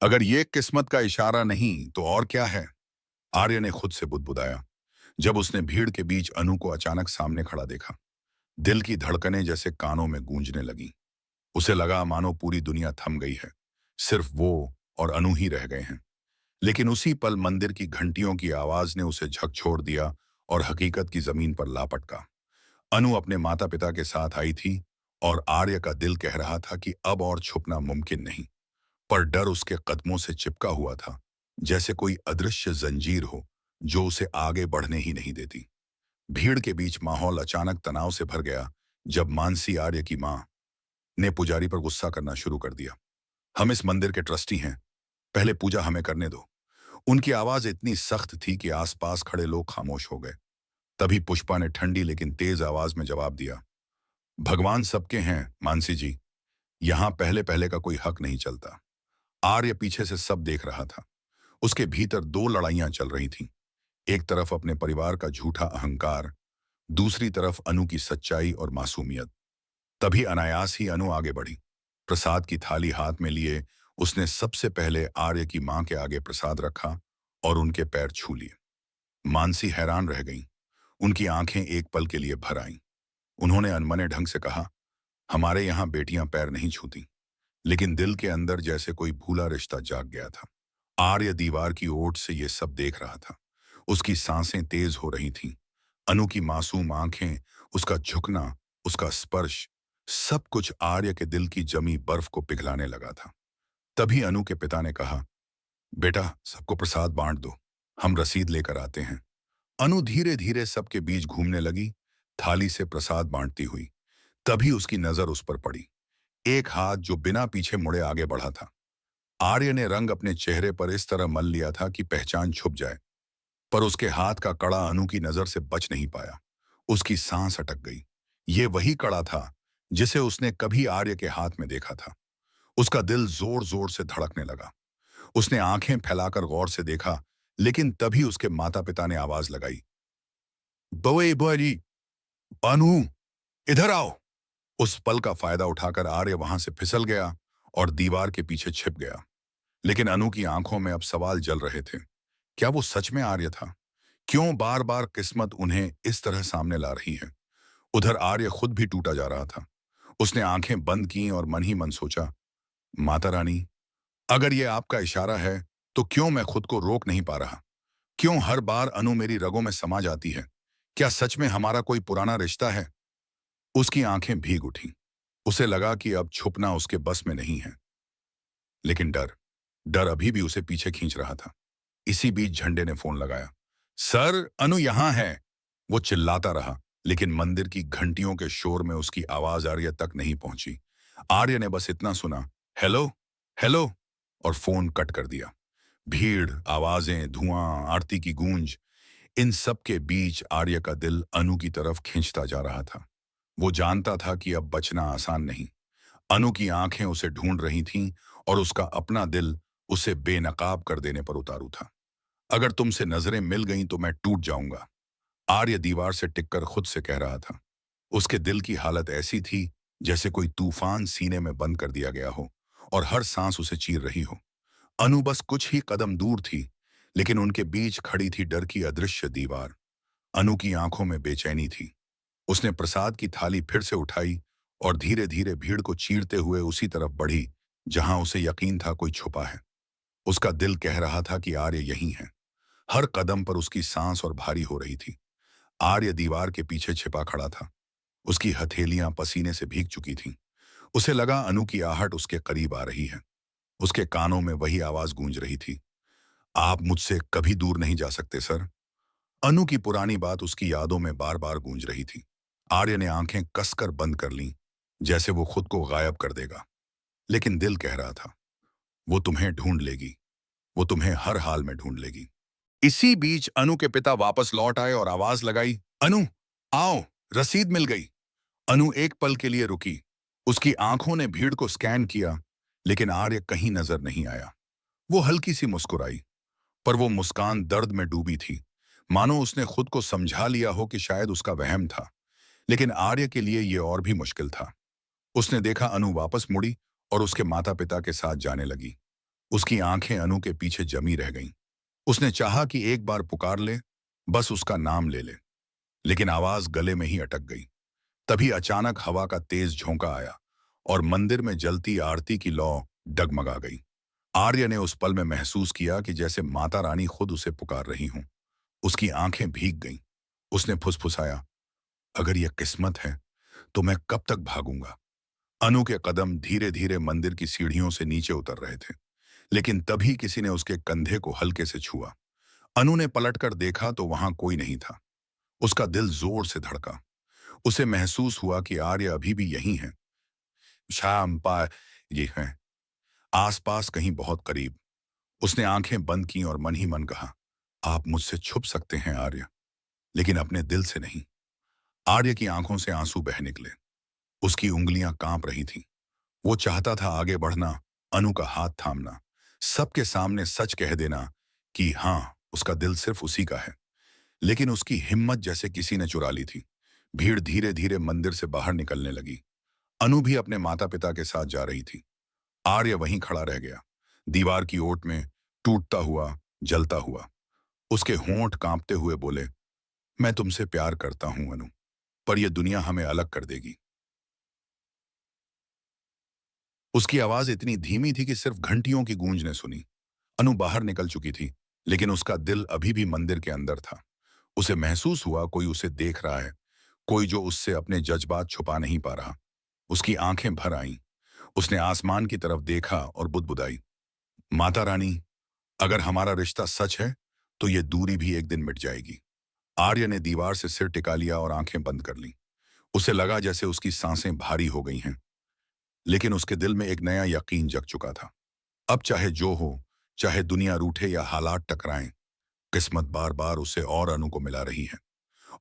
अगर ये किस्मत का इशारा नहीं तो और क्या है? आर्य ने खुद से बुदबुदाया जब उसने भीड़ के बीच अनु को अचानक सामने खड़ा देखा। दिल की धड़कनें जैसे कानों में गूंजने लगी। उसे लगा मानो पूरी दुनिया थम गई है। सिर्फ वो और अनु ही रह गए हैं। लेकिन उसी पल मंदिर की घंटियों की आवाज ने उसे झकझोर दिया और हकीकत की जमीन पर ला पटका। अनु अपने माता पिता के साथ आई थी और आर्य का दिल कह रहा था कि अब और छुपना मुमकिन नहीं। पर डर उसके कदमों से चिपका हुआ था, जैसे कोई अदृश्य जंजीर हो जो उसे आगे बढ़ने ही नहीं देती। भीड़ के बीच माहौल अचानक तनाव से भर गया जब मानसी आर्य की मां ने पुजारी पर गुस्सा करना शुरू कर दिया। हम इस मंदिर के ट्रस्टी हैं, पहले पूजा हमें करने दो। उनकी आवाज इतनी सख्त थी कि आसपास खड़े लोग खामोश हो गए। तभी पुष्पा ने ठंडी लेकिन तेज आवाज में जवाब दिया, भगवान सबके हैं मानसी जी, यहां पहले पहले का कोई हक नहीं चलता। आर्य पीछे से सब देख रहा था। उसके भीतर दो लड़ाइयां चल रही थीं। एक तरफ अपने परिवार का झूठा अहंकार, दूसरी तरफ अनु की सच्चाई और मासूमियत। तभी अनायास ही अनु आगे बढ़ी। प्रसाद की थाली हाथ में लिए उसने सबसे पहले आर्य की मां के आगे प्रसाद रखा और उनके पैर छू लिए। मानसी हैरान रह गईं। उनकी आंखें एक पल के लिए भर आईं। उन्होंने अनमने ढंग से कहा, हमारे यहां बेटियां पैर नहीं छूती। लेकिन दिल के अंदर जैसे कोई भूला रिश्ता जाग गया था। आर्य दीवार की ओट से ये सब देख रहा था। उसकी सांसें तेज हो रही थीं। अनु की मासूम आंखें, उसका झुकना, उसका स्पर्श, सब कुछ आर्य के दिल की जमी बर्फ को पिघलाने लगा था। तभी अनु के पिता ने कहा, बेटा सबको प्रसाद बांट दो, हम रसीद लेकर आते हैं। अनु धीरे धीरे सबके बीच घूमने लगी, थाली से प्रसाद बांटती हुई। तभी उसकी नजर उस पर पड़ी। एक हाथ जो बिना पीछे मुड़े आगे बढ़ा था। आर्य ने रंग अपने चेहरे पर इस तरह मल लिया था कि पहचान छुप जाए। पर उसके हाथ का कड़ा अनु की नजर से बच नहीं पाया। उसकी सांस अटक गई। ये वही कड़ा था जिसे उसने कभी आर्य के हाथ में देखा था। उसका दिल जोर जोर से धड़कने लगा। उसने आंखें फैलाकर गौर से देखा, लेकिन तभी उसके माता पिता ने आवाज लगाई, बवे बुआरी, अनु, इधर आओ। उस पल का फायदा उठाकर आर्य वहां से फिसल गया और दीवार के पीछे छिप गया। लेकिन अनु की आंखों में अब सवाल जल रहे थे। क्या वो सच में आर्य था? क्यों बार बार किस्मत उन्हें इस तरह सामने ला रही है? उधर आर्य खुद भी टूटा जा रहा था। उसने आंखें बंद की और मन ही मन सोचा, माता रानी, अगर ये आपका इशारा है तो क्यों मैं खुद को रोक नहीं पा रहा? क्यों हर बार अनु मेरी रगों में समा जाती है? क्या सच में हमारा कोई पुराना रिश्ता है? उसकी आंखें भीग उठीं। उसे लगा कि अब छुपना उसके बस में नहीं है। लेकिन डर, डर अभी भी उसे पीछे खींच रहा था। इसी बीच झंडे ने फोन लगाया। सर, अनु यहां है। वो चिल्लाता रहा, लेकिन मंदिर की घंटियों के शोर में उसकी आवाज आर्य तक नहीं पहुंची। आर्य ने बस इतना सुना, हेलो, हेलो, और फोन कट कर दिया। भीड़, आवाजें, धुआं, आरती की गूंज, इन सब के बीच आर्य का दिल अनु की तरफ खींचता जा रहा था। वो जानता था कि अब बचना आसान नहीं। अनु की आंखें उसे ढूंढ रही थीं और उसका अपना दिल उसे बेनकाब कर देने पर उतारू था। अगर तुमसे नजरें मिल गईं तो मैं टूट जाऊंगा, आर्य दीवार से टिककर खुद से कह रहा था। उसके दिल की हालत ऐसी थी जैसे कोई तूफान सीने में बंद कर दिया गया हो और हर सांस उसे चीर रही हो। अनु बस कुछ ही कदम दूर थी, लेकिन उनके बीच खड़ी थी डर की अदृश्य दीवार। अनु की आंखों में बेचैनी थी। उसने प्रसाद की थाली फिर से उठाई और धीरे धीरे भीड़ को चीरते हुए उसी तरफ बढ़ी जहां उसे यकीन था कोई छुपा है। उसका दिल कह रहा था कि आर्य यहीं है। हर कदम पर उसकी सांस और भारी हो रही थी। आर्य दीवार के पीछे छिपा खड़ा था। उसकी हथेलियां पसीने से भीग चुकी थीं। उसे लगा अनु की आहट उसके करीब आ रही है। उसके कानों में वही आवाज गूंज रही थी, आप मुझसे कभी दूर नहीं जा सकते सर। अनु की पुरानी बात उसकी यादों में बार बार गूंज रही थी। आर्य ने आंखें कसकर बंद कर लीं, जैसे वो खुद को गायब कर देगा। लेकिन दिल कह रहा था, वो तुम्हें ढूंढ लेगी, वो तुम्हें हर हाल में ढूंढ लेगी। इसी बीच अनु के पिता वापस लौट आए और आवाज लगाई, अनु, आओ, रसीद मिल गई। अनु एक पल के लिए रुकी। उसकी आंखों ने भीड़ को स्कैन किया, लेकिन आर्य कहीं नजर नहीं आया। वो हल्की सी मुस्कुराई, पर वो मुस्कान दर्द में डूबी थी, मानो उसने खुद को समझा लिया हो कि शायद उसका वहम था। लेकिन आर्य के लिए ये और भी मुश्किल था। उसने देखा अनु वापस मुड़ी और उसके माता पिता के साथ जाने लगी। उसकी आंखें अनु के पीछे जमी रह गईं। उसने चाहा कि एक बार पुकार ले, बस उसका नाम ले ले, लेकिन आवाज गले में ही अटक गई। तभी अचानक हवा का तेज झोंका आया और मंदिर में जलती आरती की लौ डगमगा गई। आर्य ने उस पल में महसूस किया कि जैसे माता रानी खुद उसे पुकार रही हूं। उसकी आंखें भीग गईं। उसने फुसफुसाया, अगर यह किस्मत है तो मैं कब तक भागूंगा। अनु के कदम धीरे धीरे मंदिर की सीढ़ियों से नीचे उतर रहे थे, लेकिन तभी किसी ने उसके कंधे को हल्के से छुआ। अनु ने पलटकर देखा तो वहां कोई नहीं था। उसका दिल जोर से धड़का। उसे महसूस हुआ कि आर्य अभी भी यहीं है, शाम पा ये है, आसपास कहीं बहुत करीब। उसने आंखें बंद की और मन ही मन कहा, आप मुझसे छुप सकते हैं आर्य, लेकिन अपने दिल से नहीं। आर्य की आंखों से आंसू बह निकले। उसकी उंगलियां कांप रही थीं। वो चाहता था आगे बढ़ना, अनु का हाथ थामना, सबके सामने सच कह देना कि हाँ, उसका दिल सिर्फ उसी का है। लेकिन उसकी हिम्मत जैसे किसी ने चुरा ली थी। भीड़ धीरे धीरे मंदिर से बाहर निकलने लगी। अनु भी अपने माता पिता के साथ जा रही थी। आर्य वहीं खड़ा रह गया, दीवार की ओट में, टूटता हुआ, जलता हुआ। उसके होंठ कांपते हुए बोले, मैं तुमसे प्यार करता हूं अनु, पर यह दुनिया हमें अलग कर देगी। उसकी आवाज इतनी धीमी थी कि सिर्फ घंटियों की गूंज ने सुनी। अनु बाहर निकल चुकी थी, लेकिन उसका दिल अभी भी मंदिर के अंदर था। उसे महसूस हुआ कोई उसे देख रहा है, कोई जो उससे अपने जज्बात छुपा नहीं पा रहा। उसकी आंखें भर आईं। उसने आसमान की तरफ देखा और बुदबुदाई, माता रानी, अगर हमारा रिश्ता सच है तो ये दूरी भी एक दिन मिट जाएगी। आर्य ने दीवार से सिर टिका लिया और आंखें बंद कर लीं। उसे लगा जैसे उसकी सांसें भारी हो गई हैं, लेकिन उसके दिल में एक नया यकीन जग चुका था। अब चाहे जो हो, चाहे दुनिया रूठे या हालात टकराएं, किस्मत बार बार उसे और अनु को मिला रही है।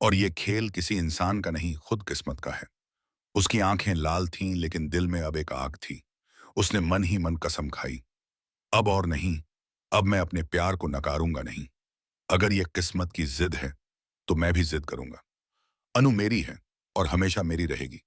और ये खेल किसी इंसान का नहीं, खुद किस्मत का है। उसकी आंखें लाल थीं, लेकिन दिल में अब एक आग थी। उसने मन ही मन कसम खाई, अब और नहीं, अब मैं अपने प्यार को नकारूंगा नहीं। अगर ये किस्मत की जिद है तो मैं भी जिद करूंगा। अनु मेरी है और हमेशा मेरी रहेगी।